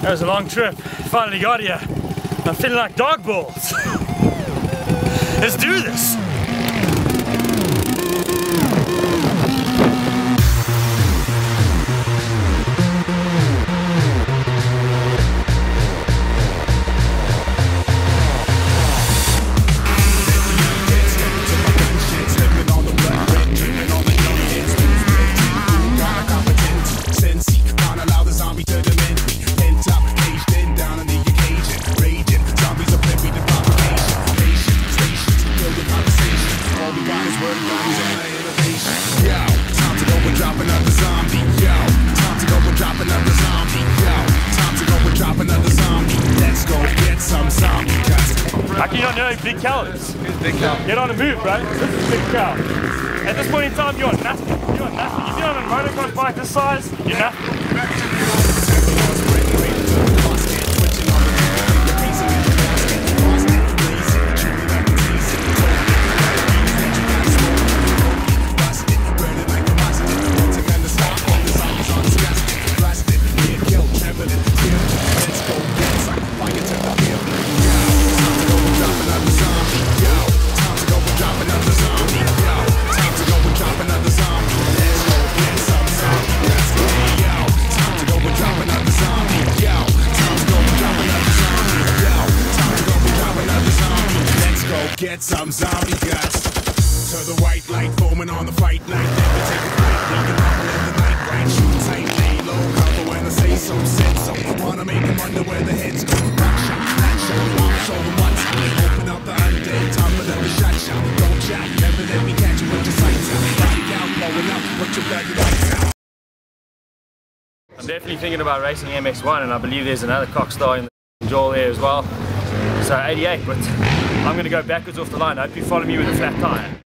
That was a long trip. Finally got here. I'm feeling like dog balls. Let's do this. How can you not know big calories? Big cow. Get on a move, bro. This is big cow. At this point in time, you're nothing. You're nothing. If you're on a motocross bike this size, you're nothing. Get some zombie guts. To the white light, foaming on the fight night. Never take a fight, we can rumble in the night. Right, shoot tight, lay low, cover when I say so, said so. Wanna make them wonder where the heads go. Rock shot, that show, wanna show them what's hot. Open up the undead, time for them to shot shot. Don't jack, never let me catch you with your sights out. Body out, blowing up, put your bloody lights out. I'm definitely thinking about racing MX1, and I believe there's another Cockstar in the Joel there as well. So 88, but I'm going to go backwards off the line. I hope you follow me with a flat tyre.